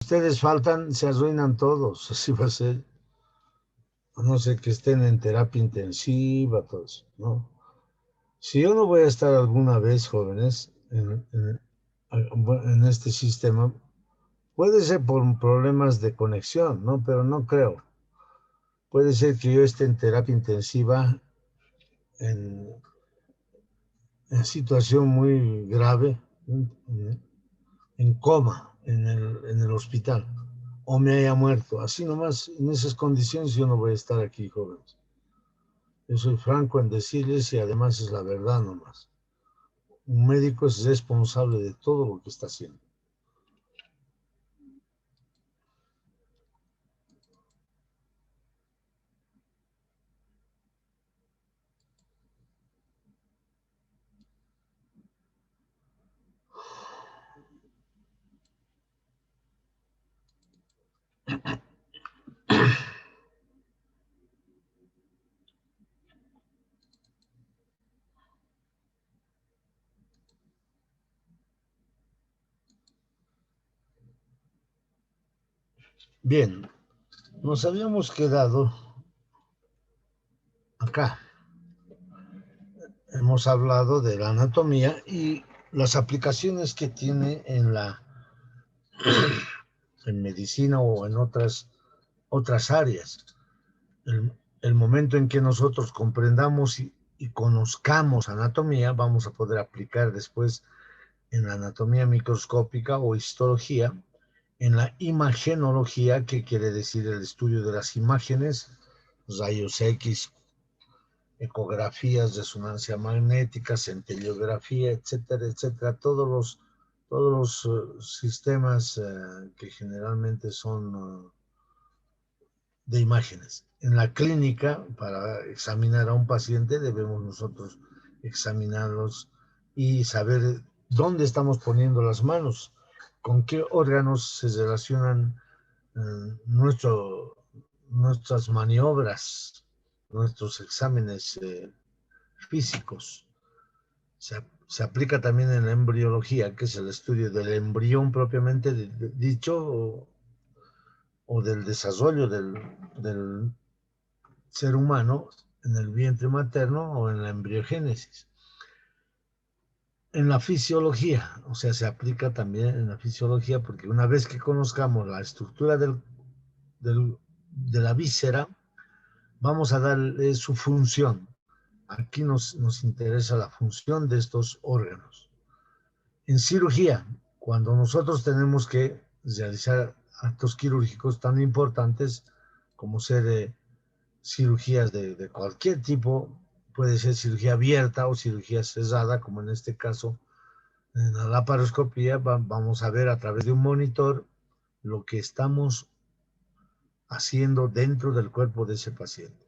ustedes faltan, se arruinan todos, así va a ser. A no ser que estén en terapia intensiva, todos, ¿no? Si yo no voy a estar alguna vez, jóvenes, en este sistema, puede ser por problemas de conexión, ¿no? Pero no creo. Puede ser que yo esté en terapia intensiva en, en situación muy grave, en coma, en el hospital, o me haya muerto. Así nomás, en esas condiciones yo no voy a estar aquí, jóvenes. Yo soy franco en decirles y además es la verdad nomás. Un médico es responsable de todo lo que está haciendo. Bien, nos habíamos quedado acá. Hemos hablado de la anatomía y las aplicaciones que tiene en medicina o en otras áreas. El momento en que nosotros comprendamos y conozcamos anatomía, vamos a poder aplicar después en la anatomía microscópica o histología, en la imagenología, que quiere decir el estudio de las imágenes, rayos X, ecografías, resonancia magnética, centellografía, etcétera, etcétera, todos los sistemas que generalmente son de imágenes. En la clínica, para examinar a un paciente, debemos nosotros examinarlos y saber dónde estamos poniendo las manos, con qué órganos se relacionan nuestras maniobras, nuestros exámenes físicos. Se aplica también en la embriología, que es el estudio del embrión propiamente dicho, o del desarrollo del ser humano en el vientre materno o en la embriogénesis. En la fisiología, o sea, se aplica también en la fisiología, porque una vez que conozcamos la estructura de la víscera, vamos a darle su función. Aquí nos interesa la función de estos órganos. En cirugía, cuando nosotros tenemos que realizar actos quirúrgicos tan importantes como ser cirugías de cualquier tipo, puede ser cirugía abierta o cirugía cerrada, como en este caso, en la laparoscopía vamos a ver a través de un monitor lo que estamos haciendo dentro del cuerpo de ese paciente.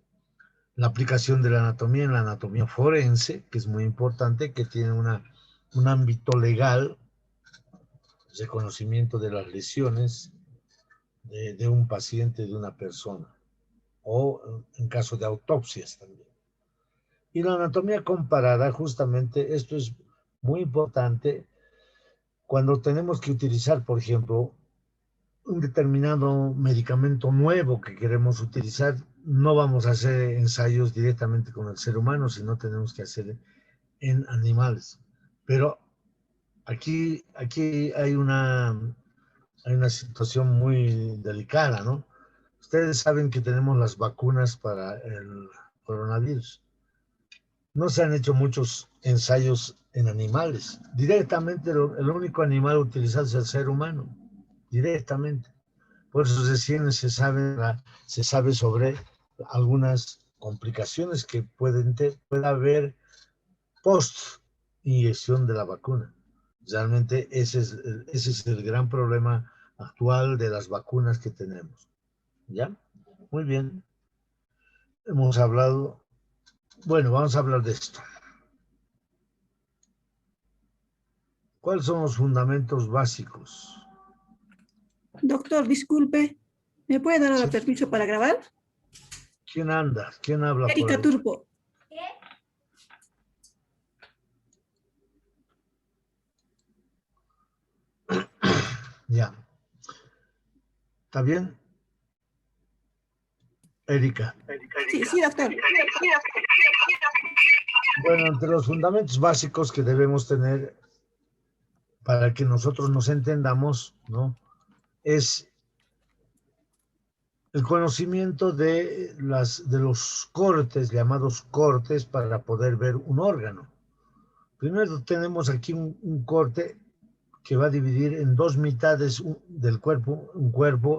La aplicación de la anatomía en la anatomía forense, que es muy importante, que tiene un ámbito legal, reconocimiento de las lesiones de un paciente, de una persona, o en caso de autopsias también. Y la anatomía comparada, justamente, esto es muy importante cuando tenemos que utilizar, por ejemplo, un determinado medicamento nuevo que queremos utilizar. No vamos a hacer ensayos directamente con el ser humano, sino tenemos que hacer en animales. Pero aquí hay una situación muy delicada, ¿no? Ustedes saben que tenemos las vacunas para el coronavirus. No se han hecho muchos ensayos en animales. Directamente el único animal utilizado es el ser humano, directamente. Por eso recién se sabe sobre algunas complicaciones que puede haber post inyección de la vacuna. Realmente ese es el gran problema actual de las vacunas que tenemos. ¿Ya? Muy bien. Hemos hablado. Bueno, vamos a hablar de esto. ¿Cuáles son los fundamentos básicos? Doctor, disculpe, ¿me puede dar Sí. permiso para grabar? ¿Quién anda? ¿Quién habla por Erika ahí? Turpo. Ya. ¿Está bien? Erika. Sí, sí, doctor. Bueno, entre los fundamentos básicos que debemos tener para que nosotros nos entendamos, ¿no? Es el conocimiento de los cortes, llamados cortes, para poder ver un órgano. Primero tenemos aquí un corte que va a dividir en dos mitades del cuerpo,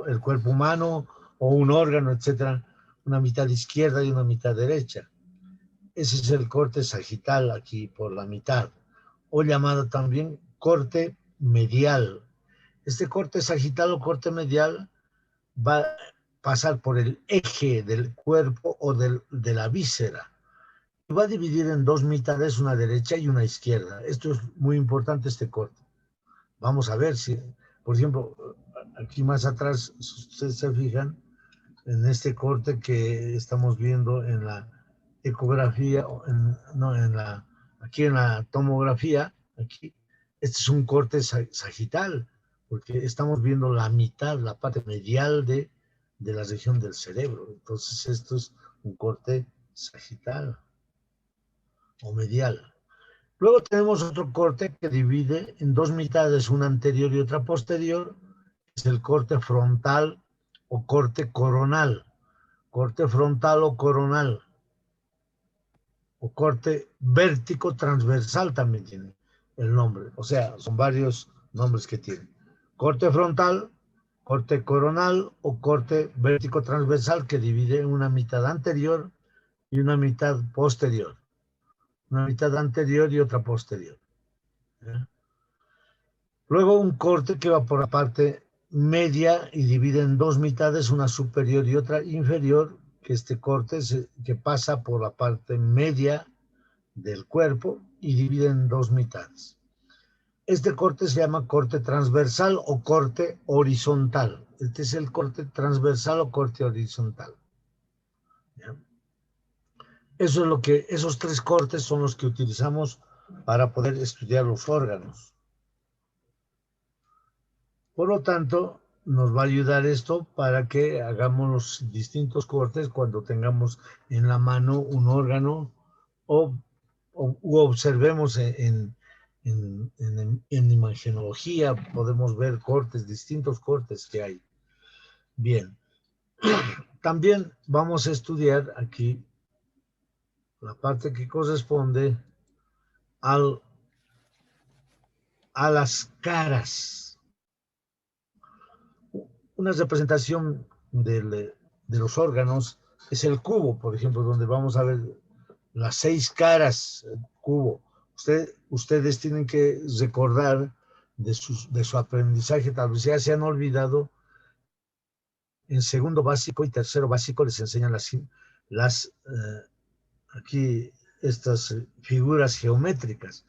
el cuerpo humano o un órgano, etcétera, una mitad izquierda y una mitad derecha. Ese es el corte sagital aquí por la mitad, o llamado también corte medial. Este corte sagital o corte medial va a pasar por el eje del cuerpo o de la víscera. Y va a dividir en dos mitades, una derecha y una izquierda. Esto es muy importante, este corte. Vamos a ver si, por ejemplo, aquí más atrás, si ustedes se fijan, en este corte que estamos viendo en la ecografía, aquí en la tomografía, aquí, este es un corte sagital, porque estamos viendo la mitad, la parte medial de la región del cerebro. Entonces, esto es un corte sagital o medial. Luego tenemos otro corte que divide en dos mitades, una anterior y otra posterior, es el corte frontal o corte coronal. Corte frontal o coronal, o corte vértico transversal también tiene el nombre. O sea, son varios nombres que tiene. Corte frontal, corte coronal o corte vértico transversal, que divide en una mitad anterior y una mitad posterior. Una mitad anterior y otra posterior. ¿Eh? Luego un corte que va por la parte media y divide en dos mitades, una superior y otra inferior, que este corte que pasa por la parte media del cuerpo y divide en dos mitades. Este corte se llama corte transversal o corte horizontal. Este es el corte transversal o corte horizontal. ¿Ya? Eso es lo que, esos tres cortes son los que utilizamos para poder estudiar los órganos. Por lo tanto, nos va a ayudar esto para que hagamos los distintos cortes cuando tengamos en la mano un órgano o observemos en imagenología, podemos ver cortes, distintos cortes que hay. Bien, también vamos a estudiar aquí la parte que corresponde a las caras. Una representación de los órganos es el cubo, por ejemplo, donde vamos a ver las 6 caras, el cubo. Ustedes tienen que recordar de su aprendizaje, tal vez ya se han olvidado. En segundo básico y tercero básico les enseñan aquí estas figuras geométricas.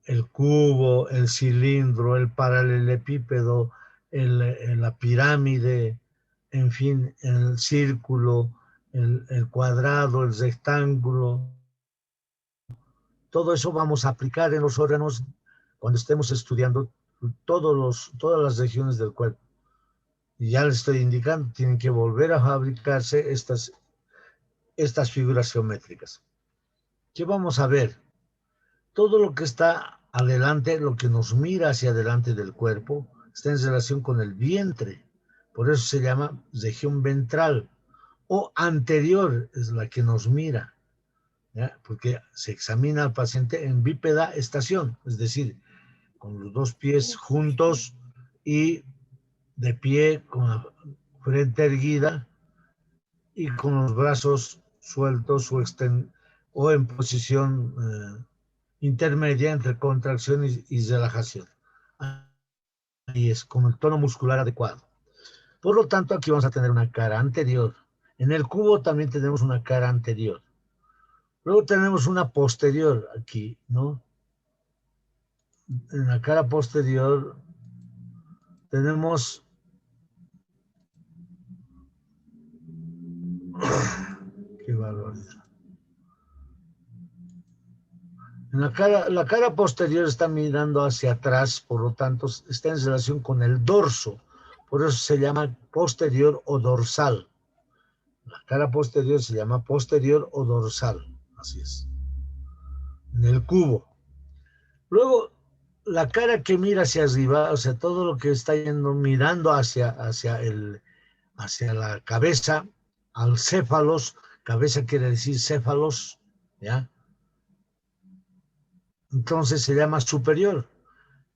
El cubo, el cilindro, el paralelepípedo, la pirámide, en fin, el círculo, el cuadrado, el rectángulo. Todo eso vamos a aplicar en los órganos cuando estemos estudiando todas las regiones del cuerpo. Y ya les estoy indicando, tienen que volver a fabricarse estas figuras geométricas. ¿Qué vamos a ver? Todo lo que está adelante, lo que nos mira hacia adelante del cuerpo, está en relación con el vientre. Por eso se llama región ventral. O anterior es la que nos mira, ¿ya? Porque se examina al paciente en bípeda estación, es decir, con los dos pies juntos y de pie con la frente erguida y con los brazos sueltos o en posición intermedia entre contracción y relajación. Ahí es, con el tono muscular adecuado. Por lo tanto, aquí vamos a tener una cara anterior. En el cubo también tenemos una cara anterior. Luego tenemos una posterior aquí, ¿no? En la cara posterior tenemos qué barbaridad. La cara posterior está mirando hacia atrás, por lo tanto, está en relación con el dorso. Por eso se llama posterior o dorsal. La cara posterior se llama posterior o dorsal. Así es. En el cubo. Luego, la cara que mira hacia arriba, o sea, todo lo que está yendo mirando hacia la cabeza, al céfalos, cabeza quiere decir céfalos, ¿ya? Entonces se llama superior.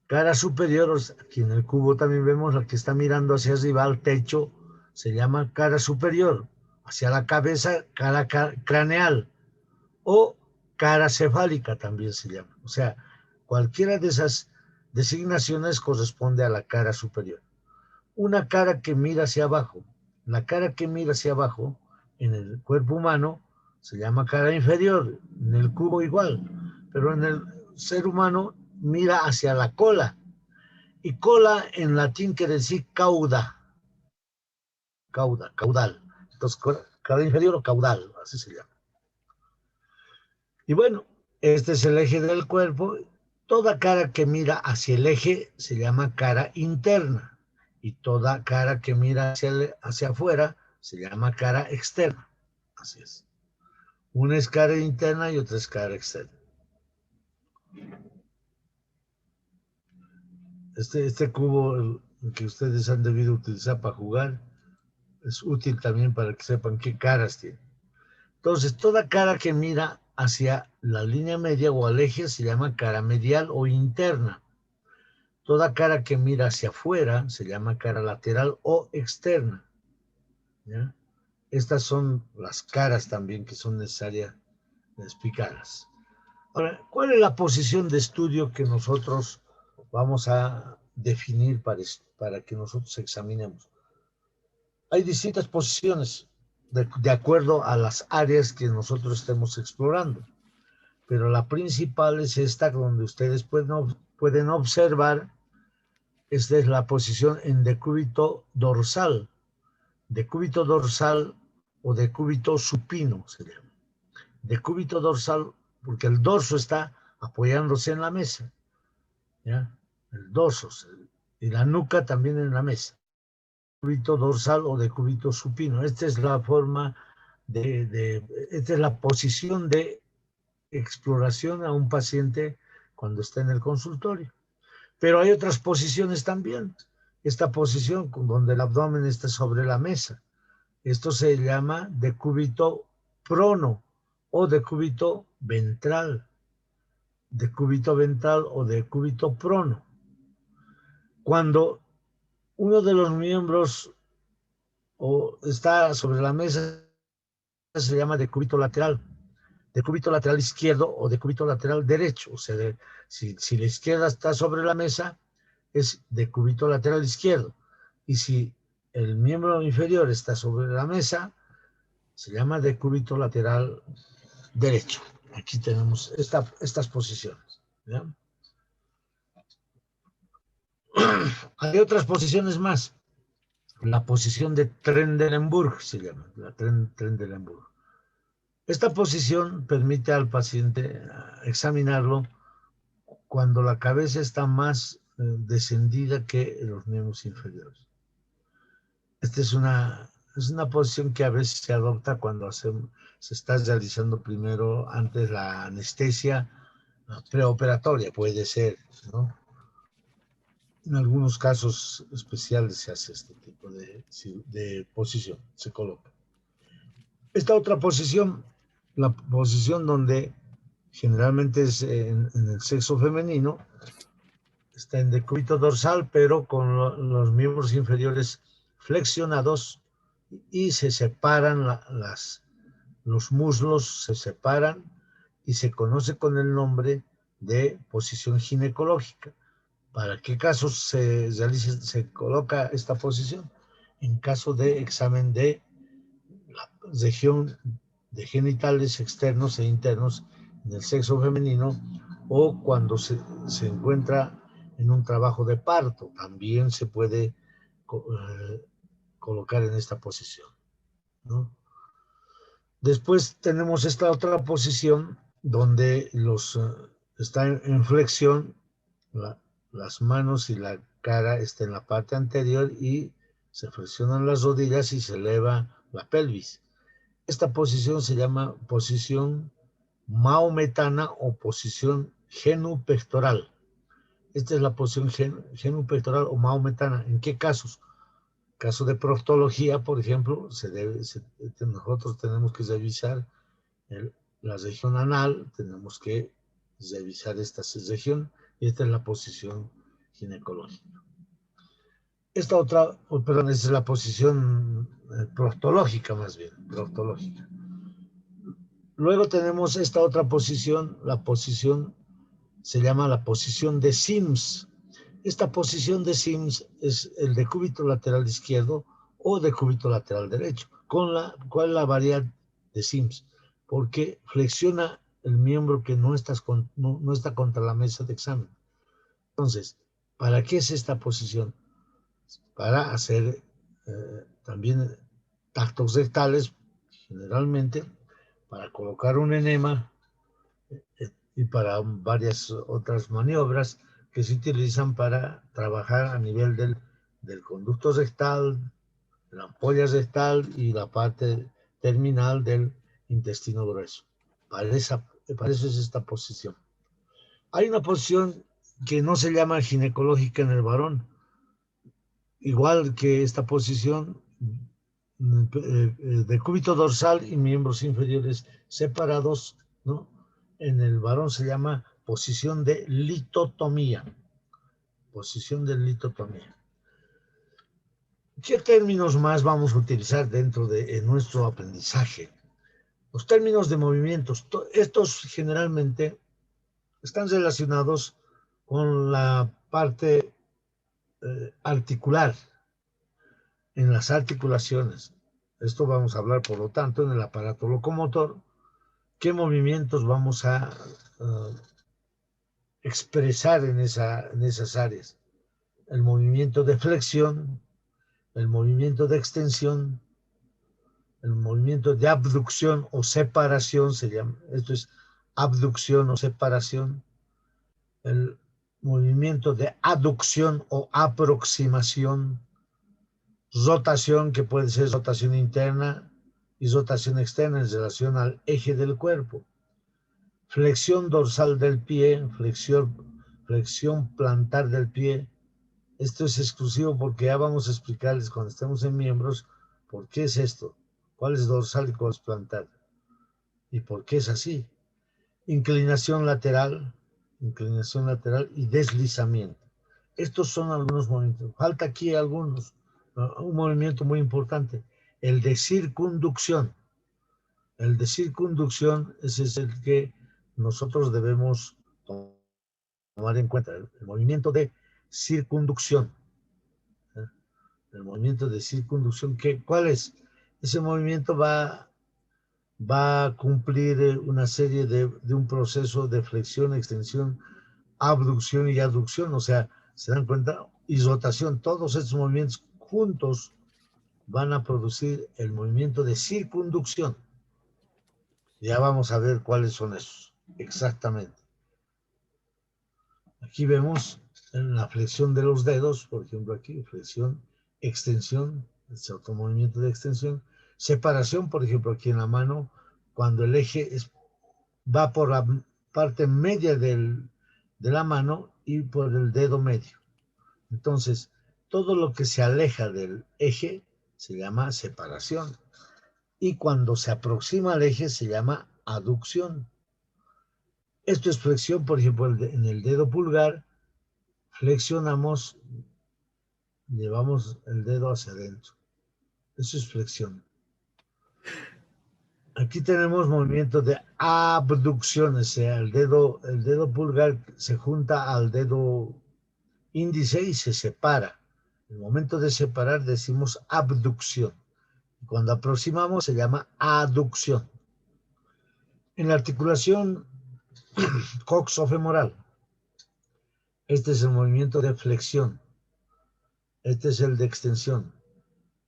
Cara superior, aquí en el cubo también vemos la que está mirando hacia arriba al techo, se llama cara superior. Hacia la cabeza, cara craneal. O cara cefálica también se llama. O sea, cualquiera de esas designaciones corresponde a la cara superior. Una cara que mira hacia abajo. La cara que mira hacia abajo en el cuerpo humano se llama cara inferior. En el cubo igual. Pero en el ser humano mira hacia la cola. Y cola en latín quiere decir cauda. Caudal. Entonces, cara inferior o caudal, así se llama. Y bueno, este es el eje del cuerpo. Toda cara que mira hacia el eje se llama cara interna. Y toda cara que mira hacia afuera se llama cara externa. Así es. Una es cara interna y otra es cara externa. Este cubo que ustedes han debido utilizar para jugar es útil también para que sepan qué caras tiene. Entonces, toda cara que mira hacia la línea media o al eje se llama cara medial o interna. Toda cara que mira hacia afuera se llama cara lateral o externa. ¿Ya? Estas son las caras también que son necesarias explicarlas. Ahora, ¿cuál es la posición de estudio que nosotros vamos a definir para que nosotros examinemos? Hay distintas posiciones de acuerdo a las áreas que nosotros estemos explorando, pero la principal es esta donde ustedes pueden observar. Esta es la posición en decúbito dorsal. Decúbito dorsal o decúbito supino se llama. Decúbito dorsal porque el dorso está apoyándose en la mesa, ¿ya? El dorso y la nuca también en la mesa. Decúbito dorsal o decúbito supino. Esta es la forma esta es la posición de exploración a un paciente cuando está en el consultorio. Pero hay otras posiciones también. Esta posición donde el abdomen está sobre la mesa. Esto se llama decúbito prono o decúbito ventral. Decúbito ventral o decúbito prono. Cuando uno de los miembros está sobre la mesa, se llama decúbito lateral. Decúbito lateral izquierdo o decúbito lateral derecho. O sea, si la izquierda está sobre la mesa, es decúbito lateral izquierdo. Y si el miembro inferior está sobre la mesa, se llama decúbito lateral derecho. Aquí tenemos estas posiciones. ¿Ya? Hay otras posiciones más. La posición de Trendelenburg se llama, la Trendelenburg. Esta posición permite al paciente examinarlo cuando la cabeza está más descendida que los miembros inferiores. Esta es una posición que a veces se adopta cuando se está realizando primero antes la anestesia preoperatoria, puede ser, ¿no? En algunos casos especiales se hace este tipo de posición, se coloca. Esta otra posición, la posición donde generalmente es en el sexo femenino, está en decúbito dorsal, pero con los miembros inferiores flexionados y se separan los muslos, se separan y se conoce con el nombre de posición ginecológica. ¿Para qué casos se coloca esta posición? En caso de examen de la región de genitales externos e internos en el sexo femenino o cuando se encuentra en un trabajo de parto, también se puede colocar en esta posición, ¿no? Después tenemos esta otra posición donde está en flexión, las manos y la cara está en la parte anterior y Se flexionan las rodillas y se eleva la pelvis. Esta posición se llama posición maometana o posición genupectoral. Esta es la posición genupectoral o maometana. ¿En qué casos? Caso de proctología, por ejemplo, nosotros tenemos que revisar la región anal, tenemos que revisar esta región, y esta es la posición ginecológica. Esta otra, perdón, esta es la posición proctológica más bien, proctológica. Luego tenemos esta otra posición, la posición se llama la posición de Sims. Esta posición de Sims es el decúbito lateral izquierdo o decúbito lateral derecho. ¿Cuál es la variedad de Sims? Porque flexiona el miembro que no está contra la mesa de examen. Entonces, ¿para qué es esta posición? Para hacer también tactos rectales, generalmente, para colocar un enema y para varias otras maniobras que se utilizan para trabajar a nivel del conducto rectal, la ampolla rectal y la parte terminal del intestino grueso. Para eso es esta posición. Hay una posición que no se llama ginecológica en el varón, igual que esta posición, decúbito dorsal y miembros inferiores separados, ¿no? En el varón se llama posición de litotomía. Posición de litotomía. ¿Qué términos más vamos a utilizar dentro de nuestro aprendizaje? Los términos de movimientos. Estos generalmente están relacionados con la parte articular, en las articulaciones. Esto vamos a hablar, por lo tanto, en el aparato locomotor. ¿Qué movimientos vamos a expresar en esas áreas? El movimiento de flexión, el movimiento de extensión, el movimiento de abducción o separación, se llama. Esto es abducción o separación. El movimiento de aducción o aproximación. Rotación, que puede ser rotación interna y rotación externa en relación al eje del cuerpo. Flexión dorsal del pie, flexión plantar del pie. Esto es exclusivo porque ya vamos a explicarles cuando estemos en miembros por qué es esto, cuál es dorsal y cuál es plantar y por qué es así. Inclinación lateral y deslizamiento. Estos son algunos movimientos. Falta aquí algunos. Un movimiento muy importante, el de circunducción. El de circunducción, ese es el que nosotros debemos tomar en cuenta. El movimiento de circunducción. El movimiento de circunducción, ¿cuál es? Ese movimiento va a cumplir una serie de un proceso de flexión, extensión, abducción y aducción, o sea, se dan cuenta, y rotación. Todos estos movimientos juntos van a producir el movimiento de circunducción. Ya vamos a ver cuáles son esos, exactamente. Aquí vemos en la flexión de los dedos, por ejemplo aquí, flexión, extensión, es otro movimiento de extensión. Separación, por ejemplo aquí en la mano, cuando el eje va por la parte media de la mano y por el dedo medio. Entonces, todo lo que se aleja del eje se llama separación. Y cuando se aproxima al eje se llama aducción. Esto es flexión, por ejemplo, en el dedo pulgar, flexionamos, llevamos el dedo hacia adentro. Eso es flexión. Aquí tenemos movimiento de abducción, o sea, el dedo pulgar se junta al dedo índice y se separa. En el momento de separar decimos abducción. Cuando aproximamos se llama aducción. En la articulación coxofemoral, este es el movimiento de flexión. Este es el de extensión,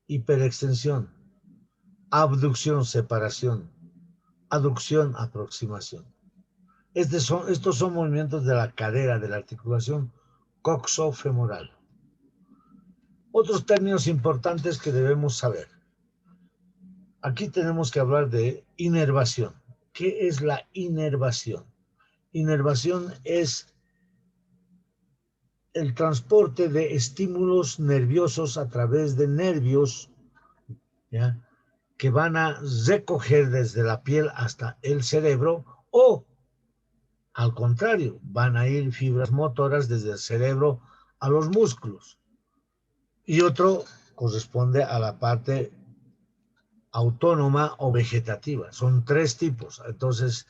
hiperextensión, abducción, separación, aducción, aproximación. Estos son movimientos de la cadera, de la articulación coxofemoral. Otros términos importantes que debemos saber. Aquí tenemos que hablar de inervación. ¿Qué es la inervación? Inervación es el transporte de estímulos nerviosos a través de nervios, ¿ya?, que van a recoger desde la piel hasta el cerebro, o al contrario, van a ir fibras motoras desde el cerebro a los músculos. Y otro corresponde a la parte autónoma o vegetativa. Son tres tipos. Entonces,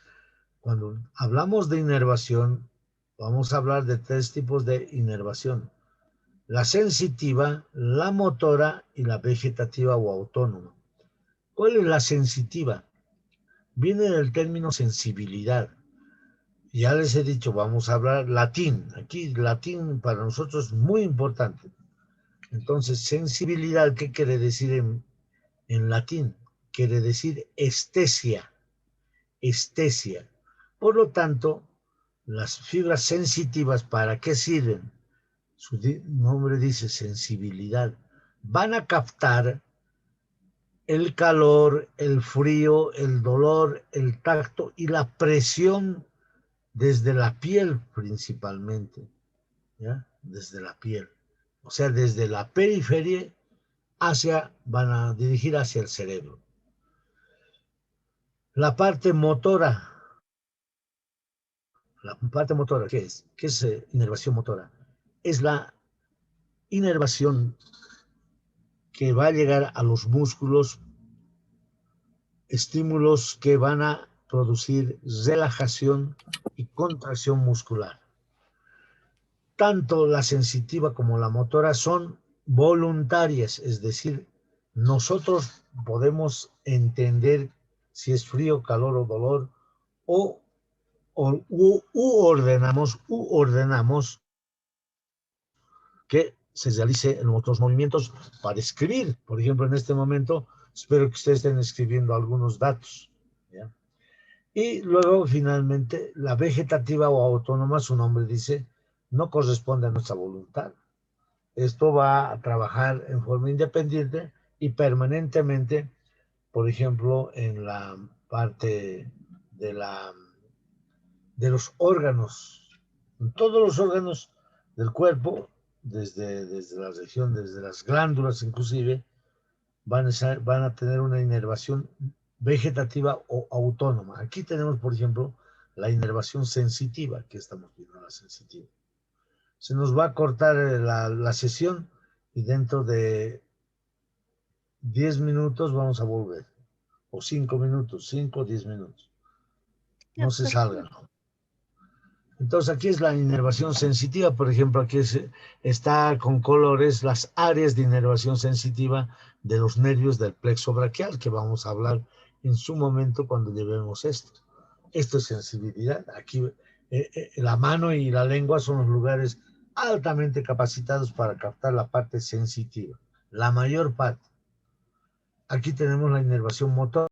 cuando hablamos de inervación, vamos a hablar de tres tipos de inervación: la sensitiva, la motora y la vegetativa o autónoma. ¿Cuál es la sensitiva? Viene del término sensibilidad. Ya les he dicho, vamos a hablar latín. Aquí latín para nosotros es muy importante. Entonces, sensibilidad, ¿qué quiere decir en latín? Quiere decir estesia. Estesia. Por lo tanto, las fibras sensitivas, ¿para qué sirven? Su nombre dice sensibilidad. Van a captar el calor, el frío, el dolor, el tacto y la presión desde la piel principalmente, ¿ya? Desde la piel. O sea, desde la periferia van a dirigir hacia el cerebro. La parte motora. La parte motora, ¿qué es? ¿Qué es inervación motora? Es la inervación que va a llegar a los músculos, estímulos que van a producir relajación y contracción muscular. Tanto la sensitiva como la motora son voluntarias, es decir, nosotros podemos entender si es frío, calor o dolor, ordenamos que se realice en otros movimientos para escribir. Por ejemplo, en este momento, espero que ustedes estén escribiendo algunos datos, ¿ya? Y luego, finalmente, la vegetativa o autónoma, su nombre dice, no corresponde a nuestra voluntad. Esto va a trabajar en forma independiente y permanentemente, por ejemplo, en la parte de los órganos, en todos los órganos del cuerpo, desde la región, desde las glándulas inclusive, van a tener una inervación vegetativa o autónoma. Aquí tenemos, por ejemplo, la inervación sensitiva, que estamos viendo, la sensitiva. Se nos va a cortar la sesión y dentro de 10 minutos vamos a volver. O 5 minutos, 5 o 10 minutos. No se salgan. Entonces aquí es la inervación sensitiva, por ejemplo, aquí está con colores las áreas de inervación sensitiva de los nervios del plexo braquial, que vamos a hablar en su momento cuando llevemos esto. Esto es sensibilidad. Aquí la mano y la lengua son los lugares altamente capacitados para captar la parte sensitiva, la mayor parte. Aquí tenemos la inervación motora.